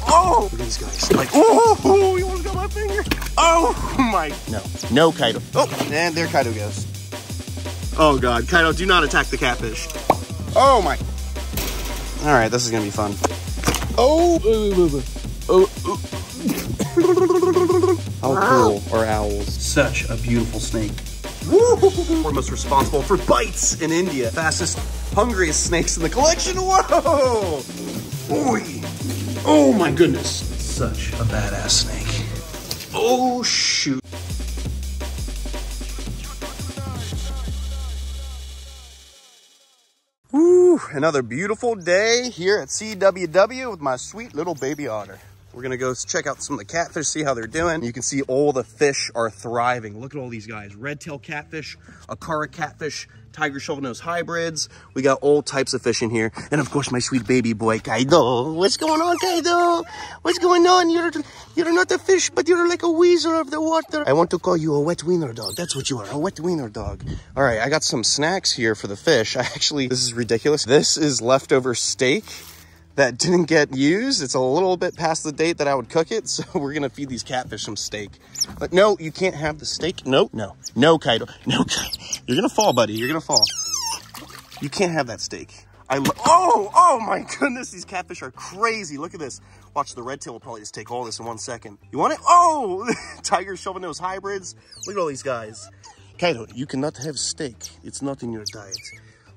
Oh! Look at these guys. Like, oh, you almost got my finger. Oh my. No, Kaido. Oh, and there Kaido goes. Oh God, Kaido, do not attack the catfish. Oh my. All right, this is gonna be fun. Oh. How cool are owls? Such a beautiful snake. Woo! We're most responsible for bites in India. Fastest, hungriest snakes in the collection. Whoa! Boy. Oh my goodness. Such a badass snake. Oh shoot. Woo, another beautiful day here at CWW with my sweet little baby otter. We're gonna go check out some of the catfish, see how they're doing. You can see all the fish are thriving. Look at all these guys. Red-tailed catfish, Akara catfish, tiger shovel-nose hybrids. We got all types of fish in here. And of course, my sweet baby boy, Kaido. What's going on, Kaido? What's going on? You're not a fish, but you're like a weasel of the water. I want to call you a wet wiener dog. That's what you are, a wet wiener dog. All right, I got some snacks here for the fish. This is ridiculous. This is leftover steak that didn't get used. It's a little bit past the date that I would cook it, so we're gonna feed these catfish some steak. But no, you can't have the steak. No, Kaido. No, Kaido. You're gonna fall, buddy. You're gonna fall. You can't have that steak. Oh my goodness, these catfish are crazy. Look at this. Watch, the red tail will probably just take all this in 1 second. You want it? Oh, tiger shovel-nose hybrids. Look at all these guys. Kaido, you cannot have steak. It's not in your diet.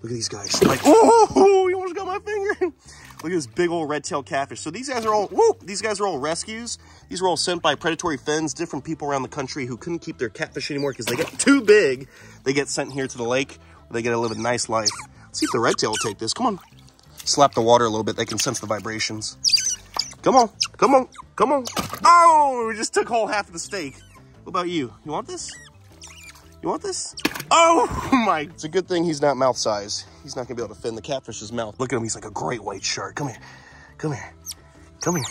Look at these guys. Like, oh, you almost got my finger. Look at this big old red-tailed catfish. So these guys are all rescues. These were all sent by predatory fins, different people around the country who couldn't keep their catfish anymore because they get too big. They get sent here to the lake where they get to live a nice life. Let's see if the red-tail will take this. Come on. Slap the water a little bit. They can sense the vibrations. Come on. Come on. Come on. Oh, we just took whole half of the steak. What about you? You want this? You want this? Oh my. It's a good thing he's not mouth size. He's not gonna be able to fit in the catfish's mouth. Look at him, he's like a great white shark. Come here, come here, come here.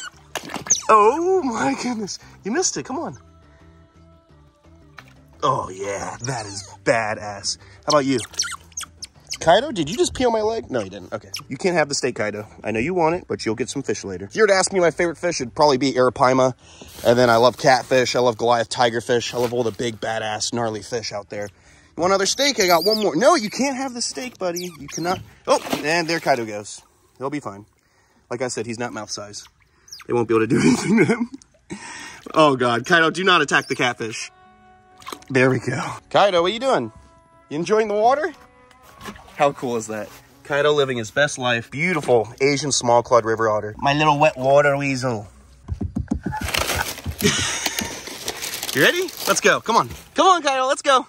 Oh my goodness, you missed it, come on. Oh yeah, that is badass. How about you? Kaido, did you just pee on my leg? No, you didn't. Okay. You can't have the steak, Kaido. I know you want it, but you'll get some fish later. If you were to ask me my favorite fish, it'd probably be arapaima. And then I love catfish. I love Goliath tigerfish. I love all the big, badass, gnarly fish out there. You want another steak? I got one more. No, you can't have the steak, buddy. You cannot. Oh, and there Kaido goes. He'll be fine. Like I said, he's not mouth size. They won't be able to do anything to him. Oh, God. Kaido, do not attack the catfish. There we go. Kaido, what are you doing? You enjoying the water? How cool is that? Kaido living his best life. Beautiful Asian small clawed river otter. My little wet water weasel. You ready? Let's go. Come on. Come on, Kaido. Let's go.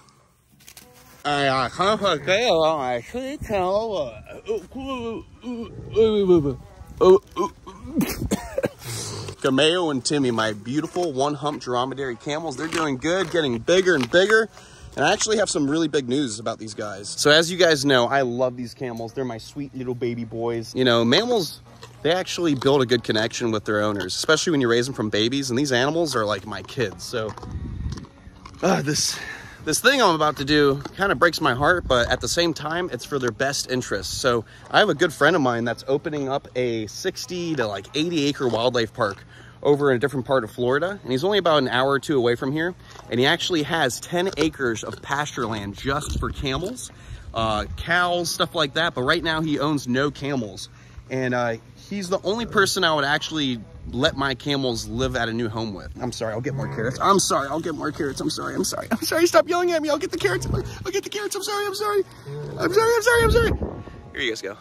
Kameo and Timmy, my beautiful one-hump dromedary camels. They're doing good, getting bigger and bigger. And I actually have some really big news about these guys. So as you guys know, I love these camels. They're my sweet little baby boys. You know, mammals, they actually build a good connection with their owners, especially when you raise them from babies. And these animals are like my kids. So this thing I'm about to do kind of breaks my heart, but at the same time, it's for their best interests. So I have a good friend of mine that's opening up a 60 to like 80 acre wildlife park over in a different part of Florida, and he's only about an hour or two away from here, and he actually has 10 acres of pasture land just for camels, cows, stuff like that. But right now he owns no camels, and he's the only person I would actually let my camels live at a new home with. I'm sorry, I'll get more carrots. I'm sorry, I'll get more carrots. I'm sorry. Stop yelling at me. I'll get the carrots. I'll get the carrots. I'm sorry. Here you guys go.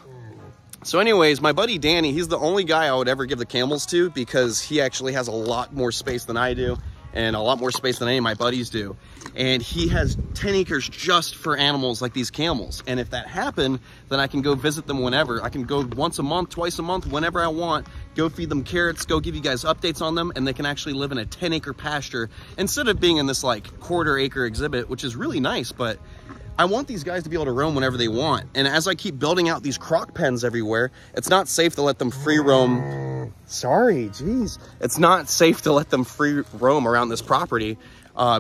So anyways, my buddy Danny, he's the only guy I would ever give the camels to because he actually has a lot more space than I do and a lot more space than any of my buddies do. And he has 10 acres just for animals like these camels. And if that happened, then I can go visit them whenever. I can go once a month, twice a month, whenever I want, go feed them carrots, go give you guys updates on them, and they can actually live in a 10 acre pasture instead of being in this like quarter acre exhibit, which is really nice, but I want these guys to be able to roam whenever they want. And as I keep building out these croc pens everywhere, it's not safe to let them free roam. Sorry, geez. It's not safe to let them free roam around this property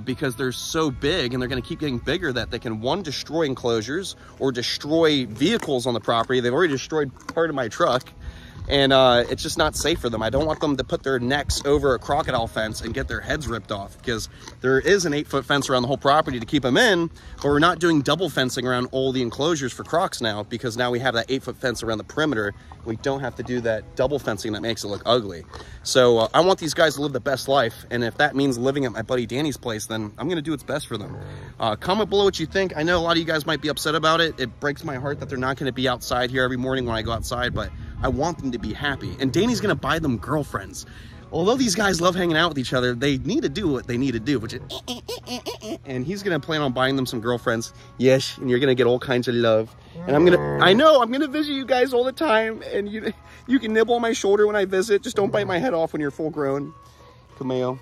because they're so big and they're gonna keep getting bigger that they can, one, destroy enclosures or destroy vehicles on the property. They've already destroyed part of my truck. And it's just not safe for them. I don't want them to put their necks over a crocodile fence and get their heads ripped off, because there is an 8-foot fence around the whole property to keep them in, but we're not doing double fencing around all the enclosures for crocs now, because now we have that 8-foot fence around the perimeter. We don't have to do that double fencing that makes it look ugly. So I want these guys to live the best life, and if that means living at my buddy Danny's place, then I'm gonna do what's best for them. Comment below what you think. I know a lot of you guys might be upset about it. It breaks my heart that they're not gonna be outside here every morning when I go outside, but I want them to be happy. And Danny's gonna buy them girlfriends. Although these guys love hanging out with each other, they need to do what they need to do, which is and he's gonna plan on buying them some girlfriends. Yes, and you're gonna get all kinds of love. And I'm gonna visit you guys all the time, and you can nibble on my shoulder when I visit. Just don't bite my head off when you're full grown. Cameo,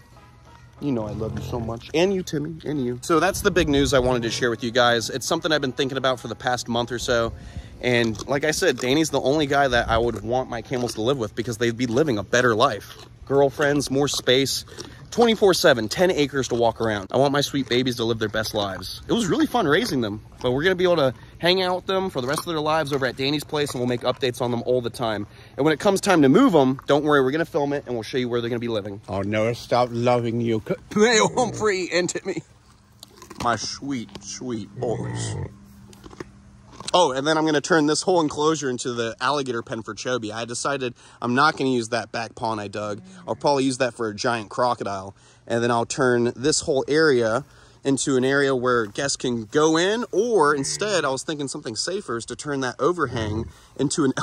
you know I love you so much. And you, Timmy, and you. So that's the big news I wanted to share with you guys. It's something I've been thinking about for the past month or so. And like I said, Danny's the only guy that I would want my camels to live with, because they'd be living a better life. Girlfriends, more space, 24/7, 10 acres to walk around. I want my sweet babies to live their best lives. It was really fun raising them, but we're gonna be able to hang out with them for the rest of their lives over at Danny's place, and we'll make updates on them all the time. And when it comes time to move them, don't worry, we're gonna film it and we'll show you where they're gonna be living. I'll never stop loving you. Hey, Humphrey and Timmy. My sweet, sweet boys. Oh, and then I'm going to turn this whole enclosure into the alligator pen for Chobi. I decided I'm not going to use that back pond I dug. I'll probably use that for a giant crocodile. And then I'll turn this whole area into an area where guests can go in, or instead I was thinking something safer is to turn that overhang into an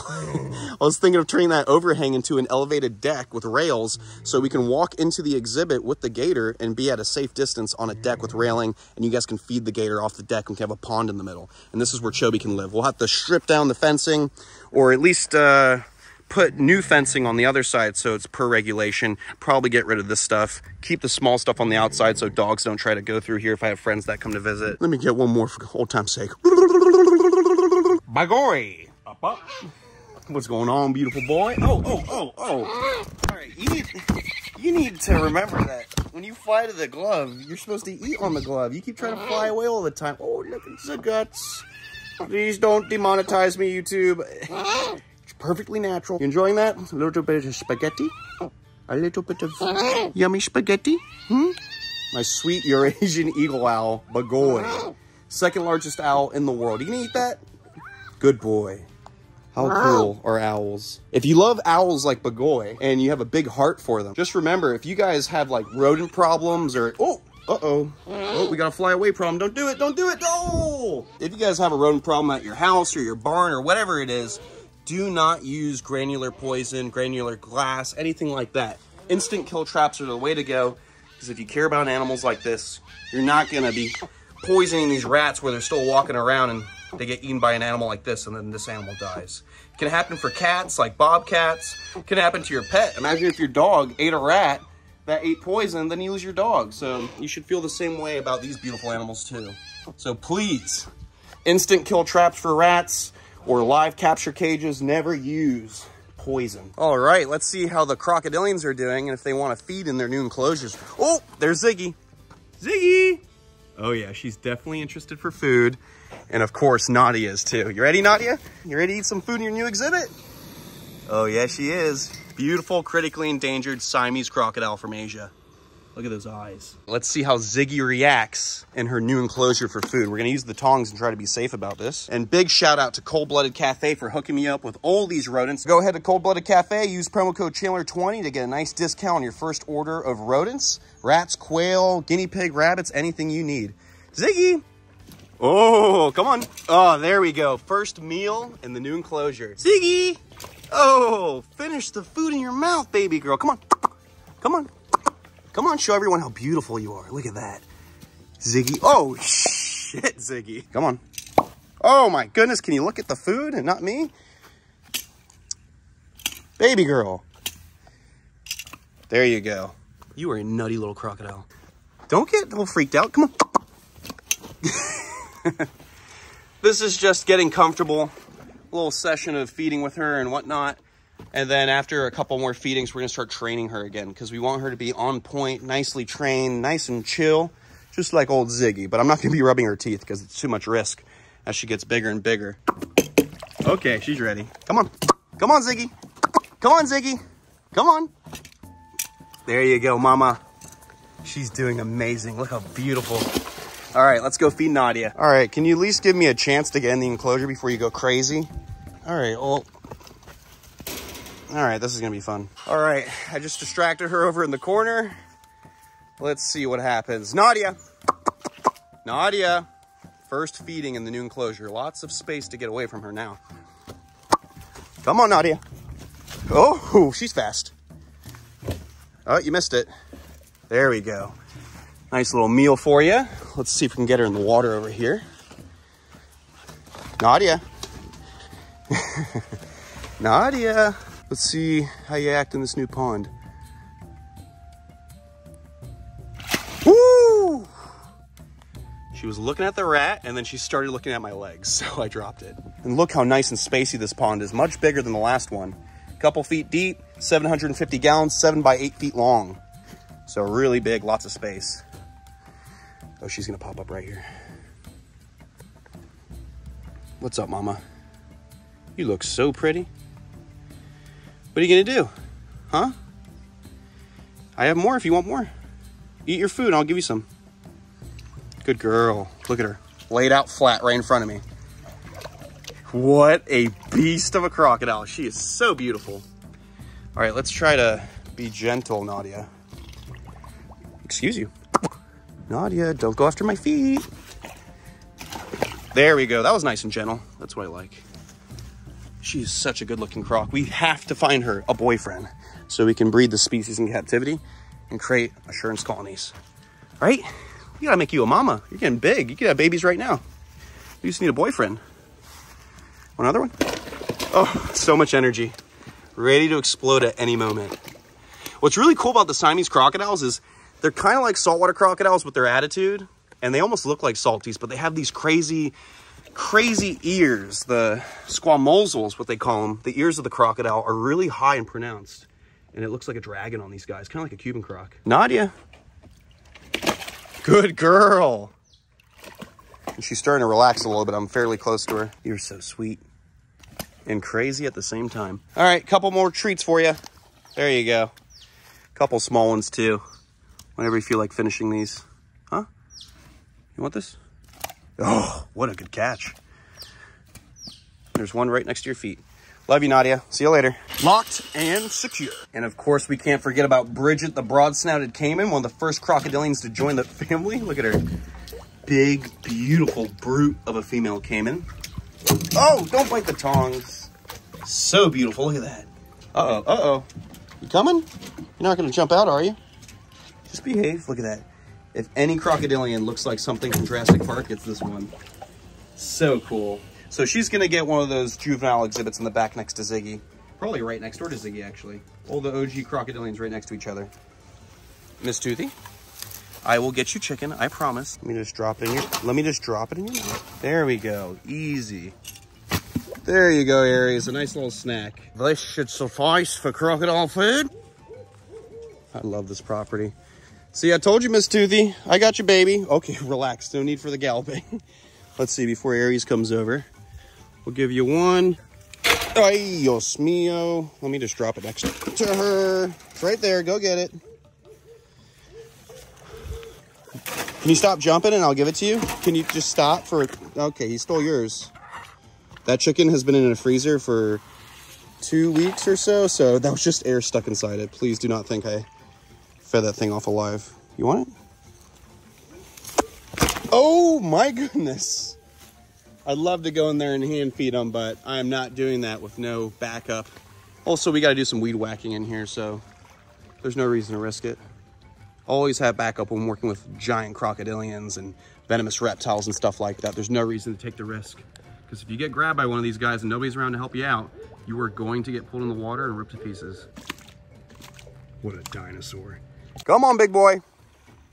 elevated deck with rails, so we can walk into the exhibit with the gator and be at a safe distance on a deck with railing, and you guys can feed the gator off the deck and we can have a pond in the middle. And this is where Chobi can live. We'll have to strip down the fencing, or at least put new fencing on the other side so it's per regulation. Probably get rid of this stuff. Keep the small stuff on the outside so dogs don't try to go through here if I have friends that come to visit. Let me get one more for old time's sake. Bagoy! Up, up. What's going on, beautiful boy? Oh. All right, you need to remember that when you fly to the glove, you're supposed to eat on the glove. You keep trying to fly away all the time. Oh, look at the guts. Please don't demonetize me, YouTube. Perfectly natural. You enjoying that? A little bit of spaghetti? A little bit of yummy spaghetti? My sweet Eurasian eagle owl, Bagoy. Second largest owl in the world. You gonna eat that? Good boy. How cool are owls? If you love owls like Bagoy and you have a big heart for them, just remember, if you guys have like rodent problems or, oh, we got a fly away problem. Don't do it, don't do it, no! If you guys have a rodent problem at your house or your barn or whatever it is, do not use granular poison, granular glass, anything like that. Instant kill traps are the way to go, because if you care about animals like this, you're not gonna be poisoning these rats where they're still walking around and they get eaten by an animal like this and then this animal dies. It can happen for cats like bobcats. It can happen to your pet. Imagine if your dog ate a rat that ate poison, then you lose your dog. So you should feel the same way about these beautiful animals too. So please, instant kill traps for rats, or live capture cages, never use poison. All right, let's see how the crocodilians are doing and if they want to feed in their new enclosures. Oh, there's Ziggy. Ziggy! Oh yeah, she's definitely interested for food. And of course, Nadia is too. You ready, Nadia? You ready to eat some food in your new exhibit? Oh yeah, she is. Beautiful, critically endangered Siamese crocodile from Asia. Look at those eyes. Let's see how Ziggy reacts in her new enclosure for food. We're gonna use the tongs and try to be safe about this. And big shout out to Cold Blooded Cafe for hooking me up with all these rodents. Go ahead to Cold Blooded Cafe, use promo code Chandler20 to get a nice discount on your first order of rodents. Rats, quail, guinea pig, rabbits, anything you need. Ziggy! Oh, come on. Oh, there we go. First meal in the new enclosure. Ziggy! Oh, finish the food in your mouth, baby girl. Come on. Come on. Come on, show everyone how beautiful you are. Look at that. Ziggy. Oh, shit, Ziggy. Come on. Oh, my goodness. Can you look at the food and not me? Baby girl. There you go. You are a nutty little crocodile. Don't get all freaked out. Come on. this is just getting comfortable, a little session of feeding with her and whatnot. And then after a couple more feedings, we're gonna start training her again because we want her to be on point, nicely trained, nice and chill, just like old Ziggy. But I'm not gonna be rubbing her teeth because it's too much risk as she gets bigger and bigger. Okay, she's ready. Come on. Come on, Ziggy. Come on, Ziggy. Come on. There you go, mama. She's doing amazing. Look how beautiful. All right, let's go feed Nadia. All right, can you at least give me a chance to get in the enclosure before you go crazy? All right, well, all right, this is gonna be fun. All right, I just distracted her over in the corner. Let's see what happens. Nadia. Nadia. First feeding in the new enclosure. Lots of space to get away from her now. Come on, Nadia. Oh, she's fast. Oh, you missed it. There we go. Nice little meal for you. Let's see if we can get her in the water over here. Nadia. Nadia. Let's see how you act in this new pond. Woo! She was looking at the rat and then she started looking at my legs, so I dropped it. And look how nice and spacey this pond is. Much bigger than the last one. A couple feet deep, 750 gallons, 7 by 8 feet long. So really big, lots of space. Oh, she's gonna pop up right here. What's up, mama? You look so pretty. What are you gonna do? Huh? I have more if you want more. Eat your food and I'll give you some. Good girl. Look at her. Laid out flat right in front of me. What a beast of a crocodile. She is so beautiful. All right, let's try to be gentle, Nadia. Excuse you. Nadia, don't go after my feet. There we go. That was nice and gentle. That's what I like. She is such a good looking croc. We have to find her a boyfriend so we can breed the species in captivity and create assurance colonies. Right? We gotta make you a mama. You're getting big. You could have babies right now. You just need a boyfriend. Want another one? Oh, so much energy. Ready to explode at any moment. What's really cool about the Siamese crocodiles is they're kind of like saltwater crocodiles with their attitude. And they almost look like salties, but they have these crazy ears. The squamosals, what they call them. The ears of the crocodile are really high and pronounced. And it looks like a dragon on these guys, kind of like a Cuban croc. Nadia. Good girl. And she's starting to relax a little bit. I'm fairly close to her. You're so sweet and crazy at the same time. All right, couple more treats for you. There you go. Couple small ones too. Whenever you feel like finishing these. Huh? You want this? Oh, what a good catch. There's one right next to your feet. Love you, Nadia. See you later. Locked and secure. And of course, we can't forget about Bridget, the broad-snouted caiman, one of the first crocodilians to join the family. Look at her. Big, beautiful brute of a female caiman. Oh, don't bite the tongs. So beautiful. Look at that. Uh-oh, uh-oh. You coming? You're not going to jump out, are you? Just behave. Look at that. If any crocodilian looks like something from Jurassic Park, it's this one. So cool. So she's going to get one of those juvenile exhibits in the back next to Ziggy. Probably right next door to Ziggy, actually. All the OG crocodilians right next to each other. Miss Toothy, I will get you chicken, I promise. Let me just drop it in your mouth. There we go. Easy. There you go, Aries. A nice little snack. This should suffice for crocodile food. I love this property. See, I told you, Miss Toothy. I got you, baby. Okay, relax. No need for the galloping. Let's see, before Aries comes over, we'll give you one. Ay, Dios mío. Let me just drop it next to her. It's right there. Go get it. Can you stop jumping and I'll give it to you? Can you just stop for... Okay, he stole yours. That chicken has been in a freezer for 2 weeks or so, so that was just air stuck inside it. Please do not think I fed that thing off alive. You want it? Oh my goodness. I'd love to go in there and hand feed them, but I'm not doing that with no backup. Also, we got to do some weed whacking in here, so there's no reason to risk it. Always have backup when working with giant crocodilians and venomous reptiles and stuff like that. There's no reason to take the risk. Because if you get grabbed by one of these guys and nobody's around to help you out, you are going to get pulled in the water and ripped to pieces. What a dinosaur. Come on, big boy.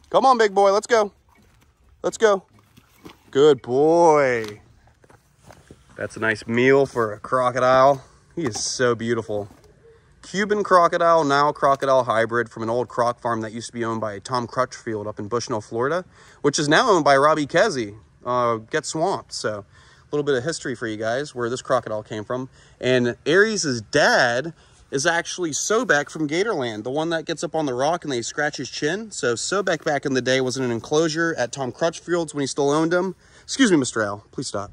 Come on, big boy. Let's go. Let's go. Good boy. That's a nice meal for a crocodile. He is so beautiful. Cuban crocodile, Nile crocodile hybrid from an old croc farm that used to be owned by Tom Crutchfield up in Bushnell, Florida, which is now owned by Robbie Kesey, Get Swamped. So a little bit of history for you guys where this crocodile came from. And Aries' dad is actually Sobek from Gatorland, the one that gets up on the rock and they scratch his chin. So Sobek back in the day was in an enclosure at Tom Crutchfield's when he still owned him. Excuse me, Mr. Al, please stop.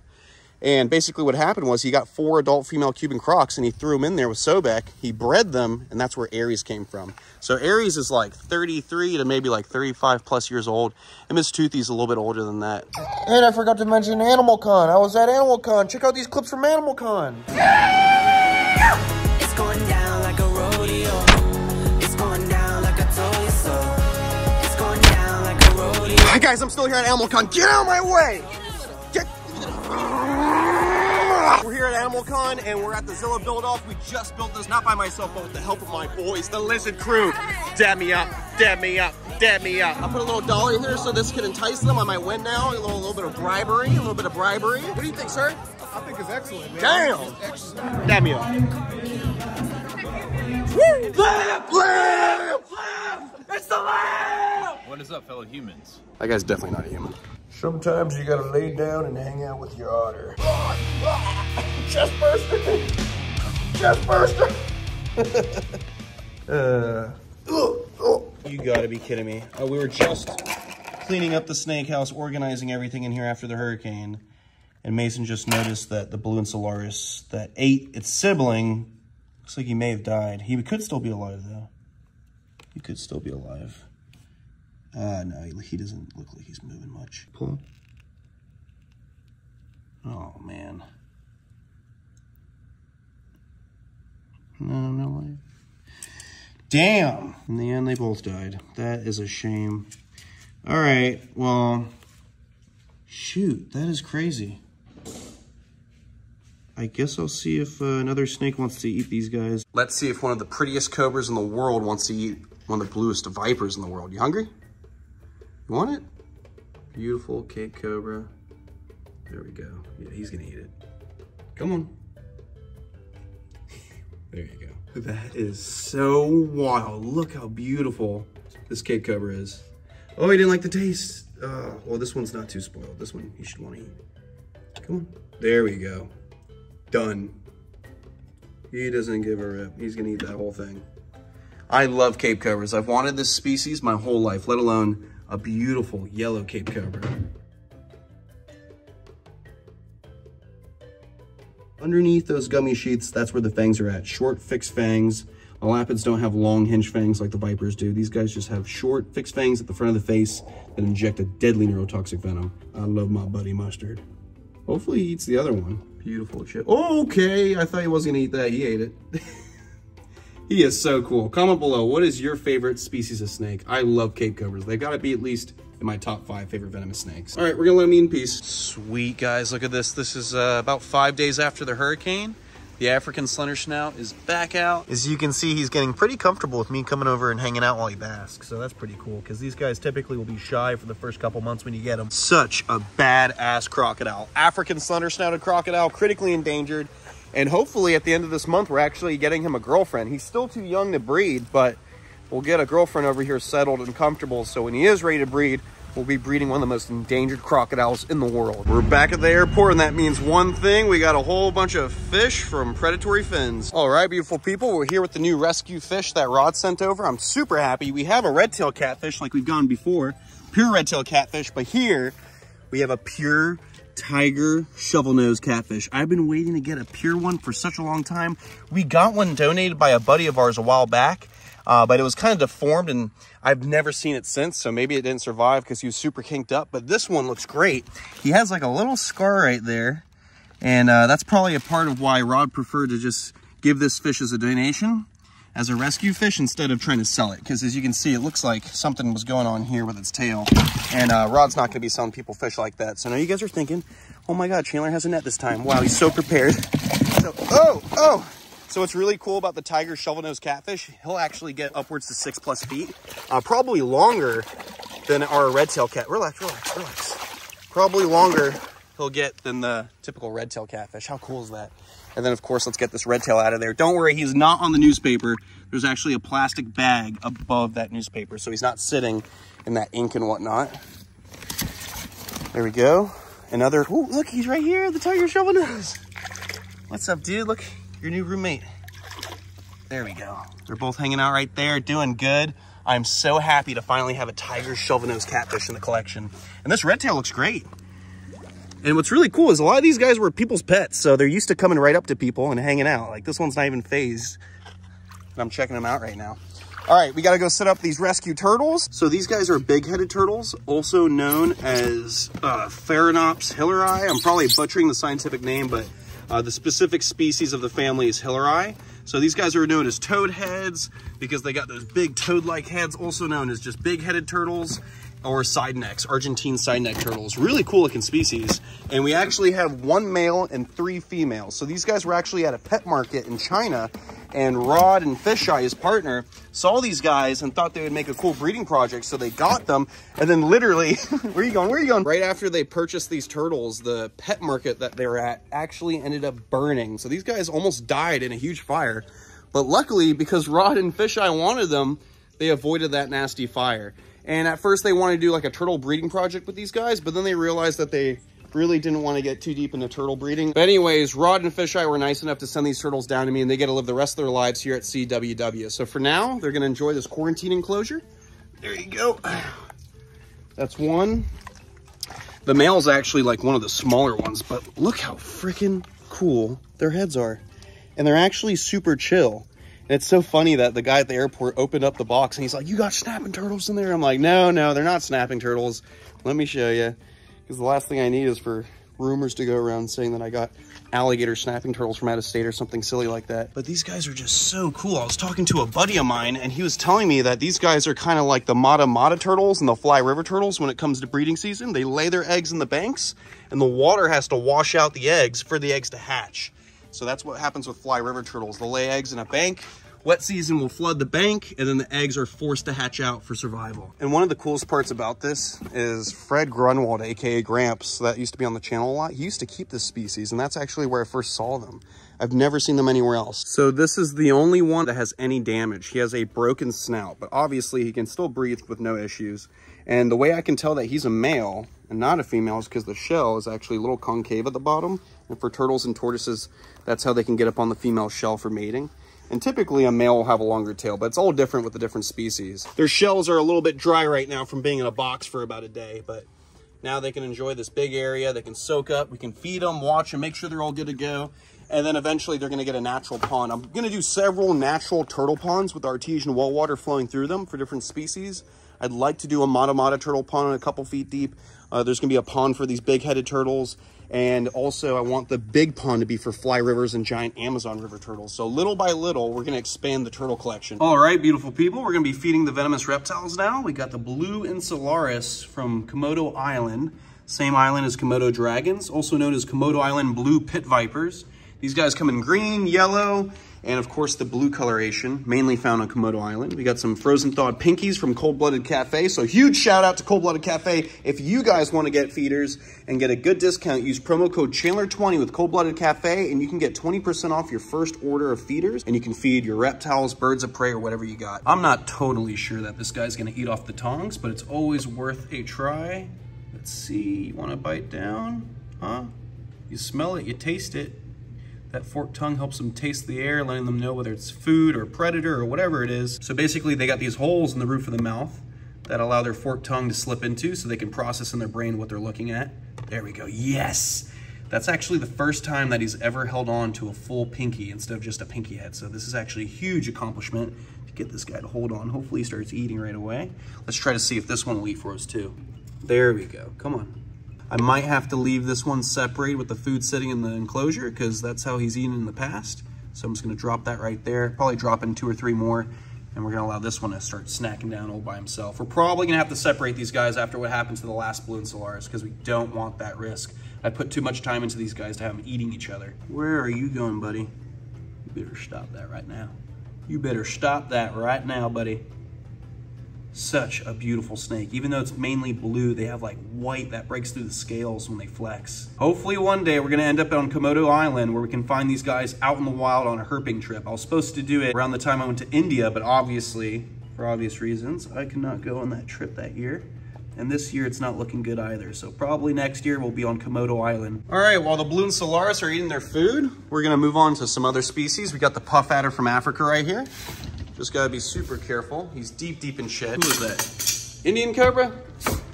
And basically what happened was he got 4 adult female Cuban crocs and he threw them in there with Sobek. He bred them, and that's where Aries came from. So Aries is like 33 to maybe like 35 plus years old. And Miss Toothy's a little bit older than that. And I forgot to mention Animal Con. I was at Animal Con. Check out these clips from Animal Con. It's going down like a rodeo. It's going down like I told you so. It's going down like a rodeo. Hi guys, I'm still here at Animal Con. Get out of my way! We're here at Animal Con and we're at the Zilla build-off. We just built this, not by myself, but with the help of my boys, the Lizard Crew. Dab me up, dab me up, dab me up. I'll put a little dollar here so this can entice them. I might win now. A little bit of bribery, a little bit of bribery. What do you think, sir? I think it's excellent, man. Damn! Excellent. Dab me up. Woo! Lamb! Lamb! Lamb! It's the lamb! What is up, fellow humans? That guy's definitely not a human. Sometimes you gotta lay down and hang out with your otter. Chest burster! Chest burster! You gotta be kidding me. We were just cleaning up the snake house, organizing everything in here after the hurricane. And Mason just noticed that the blue Enceladus that ate its sibling, looks like he may have died. He could still be alive though. He could still be alive. No, he doesn't look like he's moving much. Pull him. Oh, man. No way. Damn! In the end, they both died. That is a shame. All right, well, shoot, that is crazy. I guess I'll see if another snake wants to eat these guys. Let's see if one of the prettiest cobras in the world wants to eat one of the bluest vipers in the world. You hungry? You want it? Beautiful Cape Cobra. There we go. Yeah, he's gonna eat it. Come on. There you go. That is so wild. Look how beautiful this Cape Cobra is. Oh, he didn't like the taste. Well, this one's not too spoiled. This one you should want to eat. Come on. There we go. Done. He doesn't give a rip. He's gonna eat that whole thing. I love Cape Cobras. I've wanted this species my whole life, let alone a beautiful yellow Cape Cobra. Underneath those gummy sheaths, that's where the fangs are at. Short, fixed fangs. Elapids don't have long hinge fangs like the vipers do. These guys just have short, fixed fangs at the front of the face that inject a deadly neurotoxic venom. I love my buddy Mustard. Hopefully he eats the other one. Beautiful chip. Oh, okay, I thought he wasn't gonna eat that. He ate it. He is so cool. Comment below, what is your favorite species of snake? I love Cape Cobras. They've got to be at least in my top 5 favorite venomous snakes. All right, we're gonna let them eat in peace. Sweet, guys, look at this. This is about 5 days after the hurricane. The African slender snout is back out. As you can see, he's getting pretty comfortable with me coming over and hanging out while he basks. So that's pretty cool, because these guys typically will be shy for the first couple months when you get them. Such a badass crocodile. African slender snouted crocodile, critically endangered. And hopefully at the end of this month, we're actually getting him a girlfriend. He's still too young to breed, but we'll get a girlfriend over here settled and comfortable. So when he is ready to breed, we'll be breeding one of the most endangered crocodiles in the world. We're back at the airport, and that means one thing. We got a whole bunch of fish from predatory fins. All right, beautiful people, we're here with the new rescue fish that Rod sent over. I'm super happy. We have a red-tailed catfish like we've gone before, pure red-tailed catfish, but here we have a pure tiger shovel-nosed catfish. I've been waiting to get a pure one for such a long time. We got one donated by a buddy of ours a while back, but it was kind of deformed and I've never seen it since, so maybe it didn't survive because he was super kinked up, but this one looks great. He has like a little scar right there, and that's probably a part of why Rod preferred to just give this fish as a donation, as a rescue fish, instead of trying to sell it, because as you can see, it looks like something was going on here with its tail, and Rod's not going to be selling people fish like that. So now you guys are thinking, oh my God, Chandler has a net this time. Wow, he's so prepared. So, So what's really cool about the tiger shovel-nosed catfish, he'll actually get upwards to 6+ feet, probably longer than our red-tailed cat. Relax, relax, relax. Probably longer he'll get than the typical red tail catfish. How cool is that? And then of course, let's get this red tail out of there. Don't worry, he's not on the newspaper. There's actually a plastic bag above that newspaper, so he's not sitting in that ink and whatnot. There we go. Another, oh, look, he's right here, the tiger shovel nose. What's up, dude? Look, your new roommate. There we go. They're both hanging out right there, doing good. I'm so happy to finally have a tiger shovel nose catfish in the collection. And this red tail looks great. And what's really cool is a lot of these guys were people's pets, so they're used to coming right up to people and hanging out. Like this one's not even phased. And I'm checking them out right now. All right, we gotta go set up these rescue turtles. So these guys are big-headed turtles, also known as Pherinops hilleri. I'm probably butchering the scientific name, but the specific species of the family is hilleri. So these guys are known as toad heads because they got those big toad-like heads, also known as just big-headed turtles or side necks, Argentine side neck turtles. Really cool looking species. And we actually have 1 male and 3 females. So these guys were actually at a pet market in China, and Rod and Fisheye, his partner, saw these guys and thought they would make a cool breeding project. So they got them, and then literally, where are you going? Where are you going? Right after they purchased these turtles, the pet market that they were at actually ended up burning. So these guys almost died in a huge fire. But luckily, because Rod and Fisheye wanted them, they avoided that nasty fire. And at first they wanted to do like a turtle breeding project with these guys, but then they realized that they really didn't want to get too deep into turtle breeding. But anyways, Rod and Fisheye were nice enough to send these turtles down to me, and they get to live the rest of their lives here at CWW. So for now, they're going to enjoy this quarantine enclosure. There you go. That's one. The male's actually like one of the smaller ones, but look how freaking cool their heads are. And they're actually super chill. And it's so funny that the guy at the airport opened up the box and he's like, "You got snapping turtles in there?" I'm like, no, they're not snapping turtles. Let me show you. Because the last thing I need is for rumors to go around saying that I got alligator snapping turtles from out of state or something silly like that. But these guys are just so cool. I was talking to a buddy of mine and he was telling me that these guys are kind of like the Mata turtles and the Fly River turtles when it comes to breeding season. They lay their eggs in the banks and the water has to wash out the eggs for the eggs to hatch. So that's what happens with Fly River turtles. They'll lay eggs in a bank. Wet season will flood the bank, and then the eggs are forced to hatch out for survival. And one of the coolest parts about this is Fred Grunwald, aka Gramps, that used to be on the channel a lot. He used to keep this species, and that's actually where I first saw them. I've never seen them anywhere else. So this is the only one that has any damage. He has a broken snout, but obviously he can still breathe with no issues. And the way I can tell that he's a male and not a female is because the shell is actually a little concave at the bottom. And for turtles and tortoises, that's how they can get up on the female shell for mating. And typically a male will have a longer tail, but it's all different with the different species. Their shells are a little bit dry right now from being in a box for about a day, but now they can enjoy this big area. They can soak up, we can feed them, watch them, make sure they're all good to go. And then eventually they're gonna get a natural pond. I'm gonna do several natural turtle ponds with artesian well water flowing through them for different species. I'd like to do a Mata turtle pond a couple feet deep. There's gonna be a pond for these big-headed turtles. And also I want the big pond to be for Fly Rivers and giant Amazon River turtles. So little by little, we're gonna expand the turtle collection. All right, beautiful people, we're gonna be feeding the venomous reptiles now. We got the blue Insularis from Komodo Island. Same island as Komodo dragons, also known as Komodo Island blue pit vipers. These guys come in green, yellow, and of course the blue coloration, mainly found on Komodo Island. We got some frozen thawed pinkies from Cold Blooded Cafe. So huge shout out to Cold Blooded Cafe. If you guys want to get feeders and get a good discount, use promo code Chandler20 with Cold Blooded Cafe and you can get 20% off your first order of feeders and you can feed your reptiles, birds of prey, or whatever you got. I'm not totally sure that this guy's gonna eat off the tongs, but it's always worth a try. Let's see, you wanna bite down? Huh? You smell it, you taste it. That forked tongue helps them taste the air, letting them know whether it's food or predator or whatever it is. So basically they got these holes in the roof of the mouth that allow their forked tongue to slip into so they can process in their brain what they're looking at. There we go, yes! That's actually the first time that he's ever held on to a full pinky instead of just a pinky head. So this is actually a huge accomplishment to get this guy to hold on. Hopefully he starts eating right away. Let's try to see if this one will eat for us too. There we go, come on. I might have to leave this one separated with the food sitting in the enclosure because that's how he's eaten in the past. So I'm just gonna drop that right there, probably drop in 2 or 3 more, and we're gonna allow this one to start snacking down all by himself. We're probably gonna have to separate these guys after what happened to the last blue Insularis because we don't want that risk. I put too much time into these guys to have them eating each other. Where are you going, buddy? You better stop that right now. You better stop that right now, buddy. Such a beautiful snake. Even though it's mainly blue, they have like white that breaks through the scales when they flex. Hopefully one day we're gonna end up on Komodo Island where we can find these guys out in the wild on a herping trip. I was supposed to do it around the time I went to India, but obviously, for obvious reasons, I could not go on that trip that year. And this year it's not looking good either. So probably next year we'll be on Komodo Island. All right, while the blue and Solaris are eating their food, we're gonna move on to some other species. We got the puff adder from Africa right here. Just gotta be super careful. He's deep, deep in shed. Who is that? Indian cobra?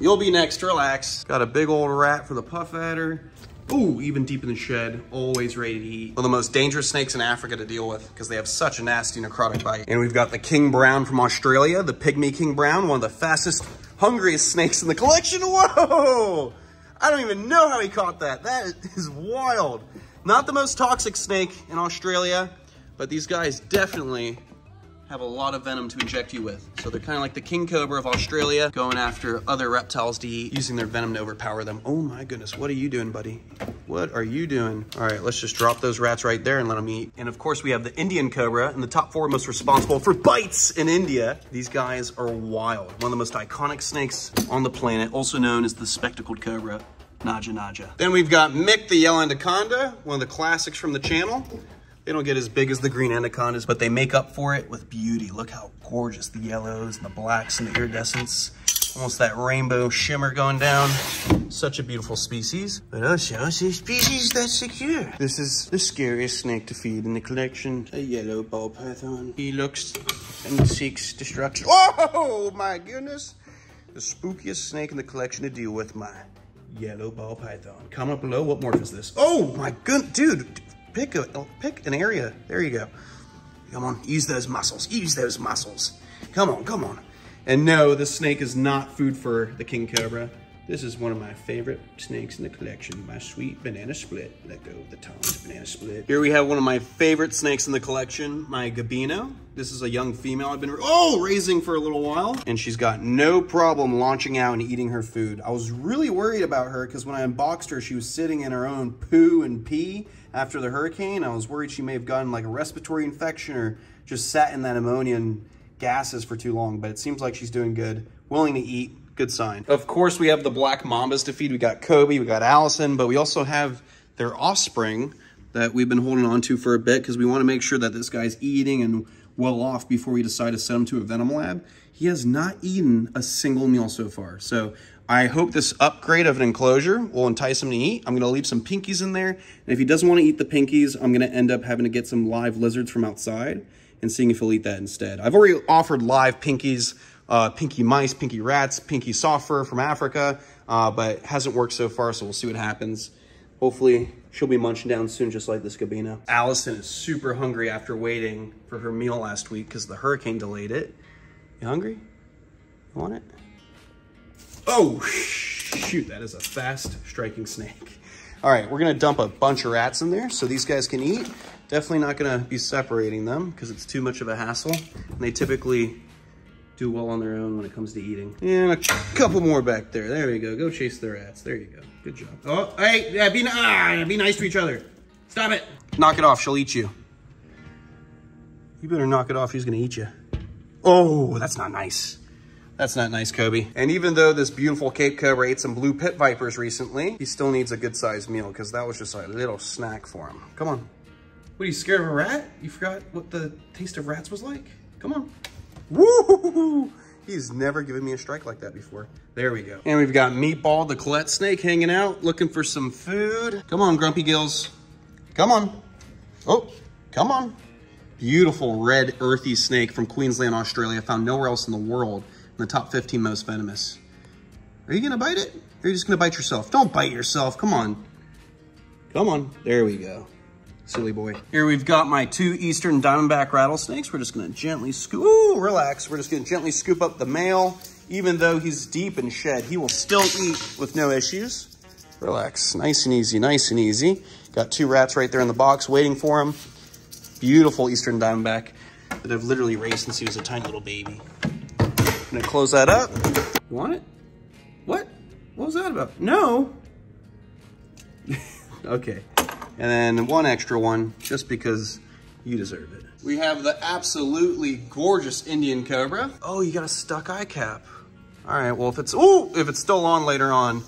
You'll be next, relax. Got a big old rat for the puff adder. Ooh, even deep in the shed, always ready to eat. One of the most dangerous snakes in Africa to deal with because they have such a nasty necrotic bite. And we've got the king brown from Australia, the pygmy king brown, one of the fastest, hungriest snakes in the collection. Whoa! I don't even know how he caught that. That is wild. Not the most toxic snake in Australia, but these guys definitely have a lot of venom to inject you with. So they're kind of like the king cobra of Australia, going after other reptiles to eat, using their venom to overpower them. Oh my goodness, what are you doing, buddy? What are you doing? All right, let's just drop those rats right there and let them eat. And of course we have the Indian cobra, and the top 4 most responsible for bites in India. These guys are wild. One of the most iconic snakes on the planet, also known as the spectacled cobra, Naja Naja. Then we've got Mick the yellow anaconda, one of the classics from the channel. They don't get as big as the green anacondas, but they make up for it with beauty. Look how gorgeous the yellows and the blacks and the iridescence. Almost that rainbow shimmer going down. Such a beautiful species, but also a species that's secure. This is the scariest snake to feed in the collection, a yellow ball python. He looks and seeks destruction. Oh my goodness. The spookiest snake in the collection to deal with, my yellow ball python. Comment below, what morph is this? Oh my goodness, dude. Pick an area. There you go. Come on, use those muscles. Use those muscles. Come on, come on. And no, this snake is not food for the king cobra. This is one of my favorite snakes in the collection, my sweet banana split. Let go of the tongs, banana split. Here we have one of my favorite snakes in the collection, my Gabino. This is a young female I've been raising for a little while. And she's got no problem launching out and eating her food. I was really worried about her because when I unboxed her, she was sitting in her own poo and pee after the hurricane. I was worried she may have gotten like a respiratory infection or just sat in that ammonia and gases for too long, but it seems like she's doing good, willing to eat. Good sign. Of course, we have the black mambas to feed. We got Kobe, we got Allison, but we also have their offspring that we've been holding on to for a bit because we want to make sure that this guy's eating and well off before we decide to send him to a venom lab. He has not eaten a single meal so far. So I hope this upgrade of an enclosure will entice him to eat. I'm going to leave some pinkies in there. And if he doesn't want to eat the pinkies, I'm going to end up having to get some live lizards from outside and seeing if he'll eat that instead. I've already offered live pinkies, pinky mice, pinky rats, pinky soft fur from Africa, but it hasn't worked so far, so we'll see what happens. Hopefully she'll be munching down soon, just like this Gabino. Allison is super hungry after waiting for her meal last week because the hurricane delayed it. You hungry? You want it? Oh, shoot, that is a fast striking snake. All right, we're gonna dump a bunch of rats in there so these guys can eat. Definitely not gonna be separating them because it's too much of a hassle. And they typically do well on their own when it comes to eating. And a couple more back there. There we go. Go chase the rats. There you go. Good job. Oh, hey, yeah, be nice to each other. Stop it. Knock it off. She'll eat you. You better knock it off. She's gonna eat you. Oh, that's not nice. That's not nice, Kobe. And even though this beautiful Cape Cobra ate some blue pit vipers recently, he still needs a good sized meal because that was just a little snack for him. Come on. What, are you scared of a rat? You forgot what the taste of rats was like? Come on. Woo! He's never given me a strike like that before. There we go. And we've got Meatball, the Colette snake, hanging out, looking for some food. Come on, Grumpy Gills. Come on. Oh, come on. Beautiful red earthy snake from Queensland, Australia, found nowhere else in the world. In the top 15 most venomous. Are you gonna bite it? Or are you just gonna bite yourself? Don't bite yourself, come on. Come on, there we go. Silly boy. Here we've got my 2 eastern diamondback rattlesnakes. We're just gonna gently scoop, ooh, relax. We're just gonna gently scoop up the male. Even though he's deep in shed, he will still eat with no issues. Relax, nice and easy, nice and easy. Got 2 rats right there in the box waiting for him. Beautiful eastern diamondback that I've literally raised since he was a tiny little baby. I'm gonna close that up. You want it? What? What was that about? No. Okay. And then 1 extra one, just because You deserve it. We have the absolutely gorgeous Indian cobra. Oh, you got a stuck eye cap. All right, well, if it's still on later on,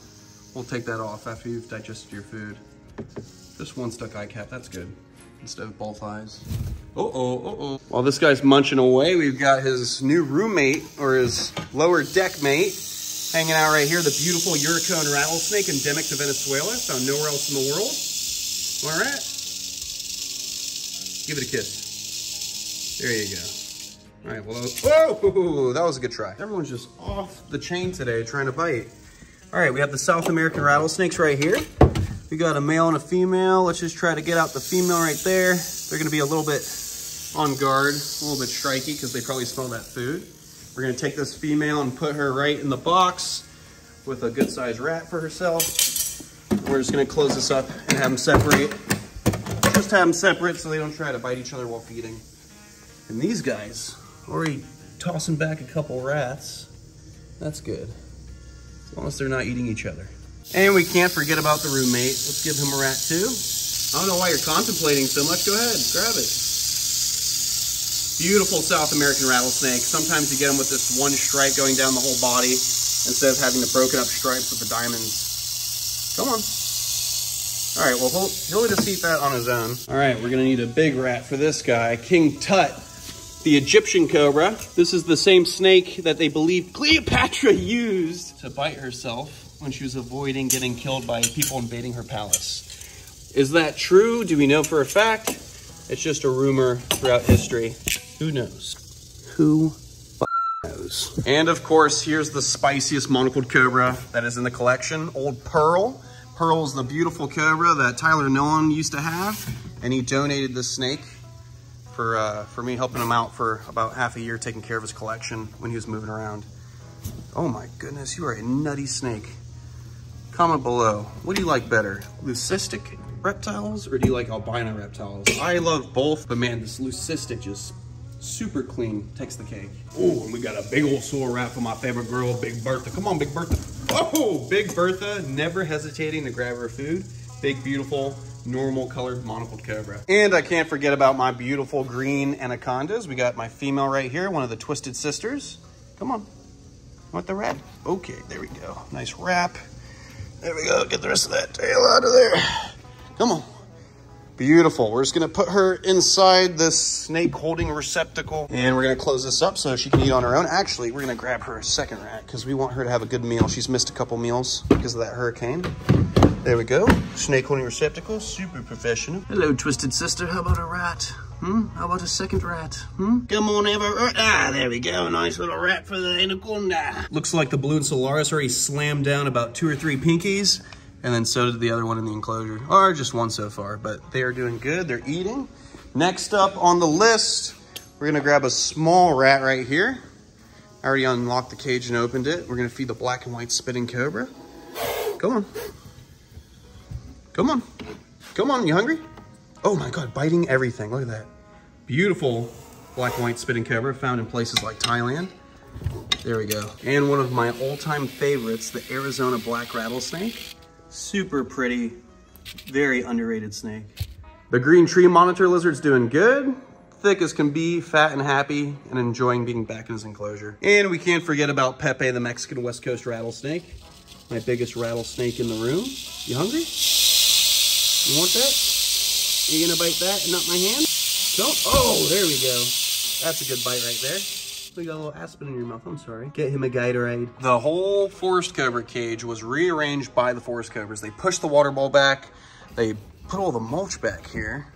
we'll take that off after you've digested your food. Just one stuck eye cap, that's good. Instead of both eyes. While this guy's munching away, we've got his new roommate, or his lower deck mate, hanging out right here, the beautiful Eurocone rattlesnake, endemic to Venezuela, found nowhere else in the world. All right. Give it a kiss. There you go. All right, well, that was a good try. Everyone's just off the chain today trying to bite. All right, we have the South American rattlesnakes right here. We got a male and a female. Let's just try to get out the female right there. They're gonna be a little bit on guard, a little bit striky because they probably smell that food. We're gonna take this female and put her right in the box with a good sized rat for herself. We're just gonna close this up and have them separate. Just have them separate so they don't try to bite each other while feeding. And these guys, already tossing back a couple rats. That's good, as long as they're not eating each other. And we can't forget about the roommate. Let's give him a rat too. I don't know why you're contemplating so much. Go ahead, grab it. Beautiful South American rattlesnake. Sometimes you get them with this one stripe going down the whole body instead of having the broken up stripes with the diamonds. Come on. All right, well, he'll just eat that on his own. All right, we're gonna need a big rat for this guy. King Tut, the Egyptian cobra. This is the same snake that they believe Cleopatra used to bite herself when she was avoiding getting killed by people invading her palace. Is that true? Do we know for a fact? It's just a rumor throughout history. Who knows? Who knows? And of course, here's the spiciest monocled cobra that is in the collection, Old Pearl. Pearl is the beautiful cobra that Tyler Nolan used to have, and he donated this snake for me helping him out for about half a year taking care of his collection when he was moving around. Oh my goodness, you are a nutty snake. Comment below, what do you like better? Leucistic reptiles or do you like albino reptiles? I love both, but man, this leucistic just super clean, takes the cake. Oh, and we got a big old sore rat for my favorite girl, Big Bertha. Come on, Big Bertha. Oh, Big Bertha, never hesitating to grab her food. Big, beautiful, normal colored monocled cobra. And I can't forget about my beautiful green anacondas. We got my female right here, one of the twisted sisters. Come on, want the rat? Okay, there we go. Nice wrap. There we go, get the rest of that tail out of there. Come on. Beautiful. We're just gonna put her inside this snake holding receptacle and we're gonna close this up so she can eat on her own. Actually, we're gonna grab her a second rat because we want her to have a good meal. She's missed a couple meals because of that hurricane. There we go. Snake holding receptacle, super professional. Hello, twisted sister. How about a rat? How about a second rat? Come on, have a rat. Ah, there we go. Nice little rat for the anaconda. Looks like the balloon Solaris already slammed down about 2 or 3 pinkies. And then so did the other one in the enclosure. Or just one so far, but they are doing good. They're eating. Next up on the list, we're gonna grab a small rat right here. I already unlocked the cage and opened it. We're gonna feed the black and white spitting cobra. Come on. Come on. Come on, you hungry? Oh my God, biting everything. Look at that. Beautiful black and white spitting cobra found in places like Thailand. There we go. And one of my all-time favorites, the Arizona black rattlesnake. Super pretty, very underrated snake. The green tree monitor lizard's doing good. Thick as can be, fat and happy, and enjoying being back in his enclosure. And we can't forget about Pepe, the Mexican West Coast rattlesnake. My biggest rattlesnake in the room. You hungry? You want that? Are you gonna bite that and not my hand? No? Oh, there we go. That's a good bite right there. You got a little aspen in your mouth, I'm sorry. Get him a Gatorade. The whole forest cobra cage was rearranged by the forest cobras. They pushed the water bowl back. They put all the mulch back here.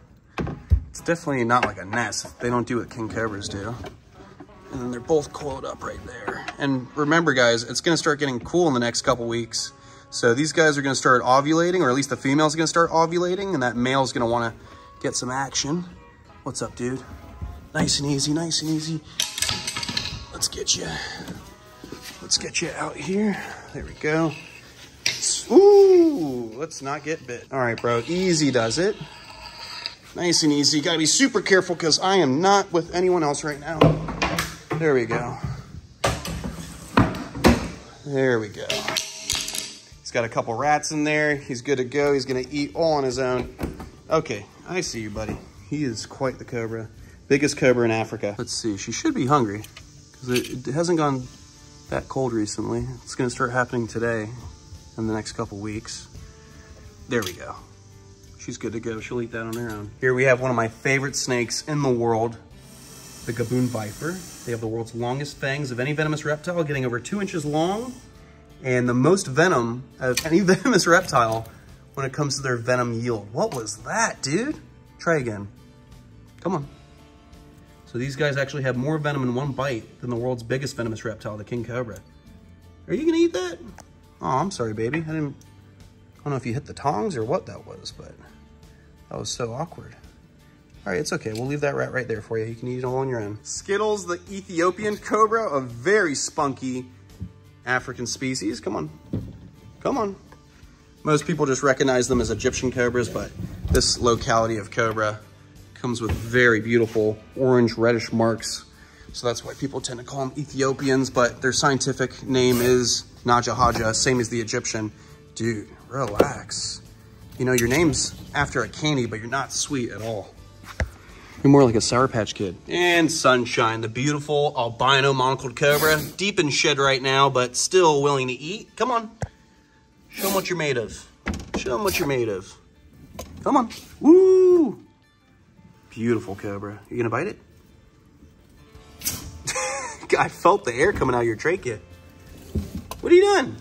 It's definitely not like a nest. They don't do what king cobras do. And then they're both coiled up right there. And remember guys, it's gonna start getting cool in the next couple weeks. So these guys are gonna start ovulating, or at least the female's gonna start ovulating, and that male's gonna wanna get some action. What's up, dude? Nice and easy, nice and easy. Let's get you out here. There we go. Ooh, let's not get bit. All right, bro, easy does it. Nice and easy. Gotta be super careful because I am not with anyone else right now. There we go. There we go. He's got a couple rats in there. He's good to go. He's gonna eat all on his own. Okay, I see you, buddy. He is quite the cobra. Biggest cobra in Africa. Let's see, she should be hungry because it hasn't gone that cold recently. It's gonna start happening today in the next couple weeks. There we go. She's good to go. She'll eat that on her own. Here we have one of my favorite snakes in the world, the Gaboon viper. They have the world's longest fangs of any venomous reptile, getting over 2 inches long, and the most venom of any venomous reptile when it comes to their venom yield. What was that, dude? Try again. Come on. So these guys actually have more venom in one bite than the world's biggest venomous reptile, the king cobra. Are you gonna eat that? Oh, I'm sorry, baby. I don't know if you hit the tongs or what that was, but that was so awkward. All right, it's okay. We'll leave that rat right there for you. You can eat it all on your own. Skittles, the Ethiopian cobra, a very spunky African species. Come on, come on. Most people just recognize them as Egyptian cobras, but this locality of cobra comes with very beautiful orange reddish marks. So that's why people tend to call them Ethiopians, but their scientific name is Najahaja, same as the Egyptian. Dude, relax. You know, your name's after a candy, but you're not sweet at all. You're more like a Sour Patch Kid. And Sunshine, the beautiful albino monocled cobra. Deep in shed right now, but still willing to eat. Come on. Show them what you're made of. Show them what you're made of. Come on. Woo! Beautiful cobra. You gonna bite it? I felt the air coming out of your trachea. What are you doing?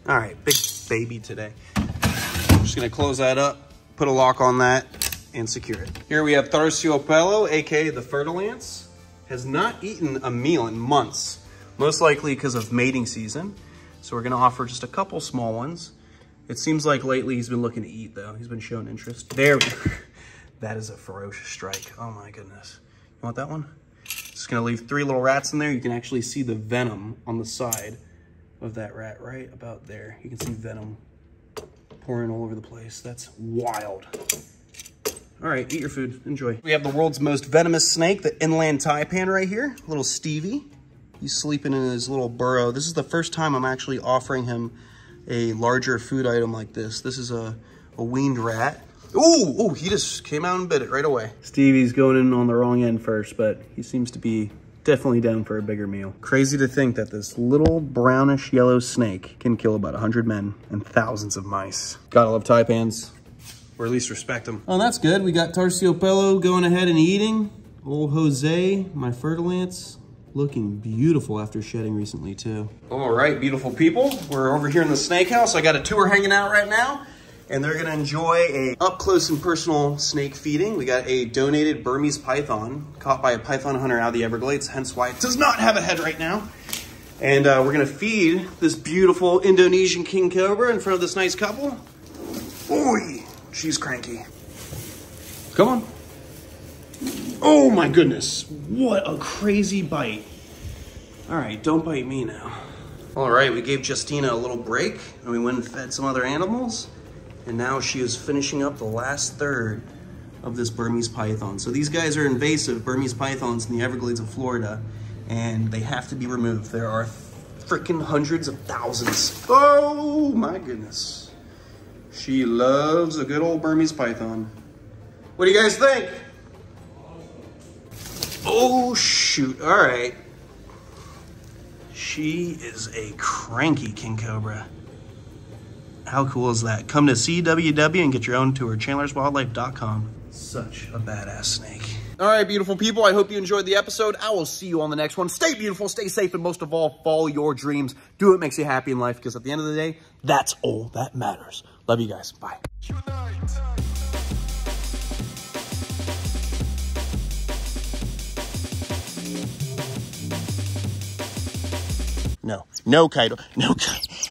All right, big baby today. I'm just gonna close that up, put a lock on that, and secure it. Here we have Terciopelo, aka the fertile ants. Has not eaten a meal in months, most likely because of mating season. So we're gonna offer just a couple small ones. It seems like lately he's been looking to eat though. He's been showing interest. There, that is a ferocious strike. Oh my goodness. You want that one? Just gonna leave 3 little rats in there. You can actually see the venom on the side of that rat right about there. You can see venom pouring all over the place. That's wild. All right, eat your food, enjoy. We have the world's most venomous snake, the inland taipan right here, little Stevie. He's sleeping in his little burrow. This is the first time I'm actually offering him a larger food item like this. This is a weaned rat. Ooh, he just came out and bit it right away. Stevie's going in on the wrong end first, but he seems to be definitely down for a bigger meal. Crazy to think that this little brownish yellow snake can kill about 100 men and thousands of mice. Gotta love taipans, or at least respect them. Oh, that's good. We got Terciopelo going ahead and eating. Old Jose, my fertile ants, looking beautiful after shedding recently too. All right, beautiful people. We're over here in the snake house. I got a tour hanging out right now, and they're gonna enjoy a up close and personal snake feeding. We got a donated Burmese python caught by a python hunter out of the Everglades, hence why it does not have a head right now. And we're gonna feed this beautiful Indonesian king cobra in front of this nice couple. Oi, she's cranky. Come on. Oh my goodness, what a crazy bite. All right, don't bite me now. All right, we gave Justina a little break and we went and fed some other animals. And now she is finishing up the last third of this Burmese python. So these guys are invasive Burmese pythons in the Everglades of Florida, and they have to be removed. There are freaking hundreds of thousands. Oh my goodness. She loves a good old Burmese python. What do you guys think? Oh shoot, all right. She is a cranky king cobra. How cool is that? Come to CWW and get your own tour, chandlerswildlife.com. Such a badass snake. All right, beautiful people, I hope you enjoyed the episode. I will see you on the next one. Stay beautiful, stay safe, and most of all, follow your dreams. Do what makes you happy in life, because at the end of the day, that's all that matters. Love you guys. Bye. No, Kaido, no, Kaido.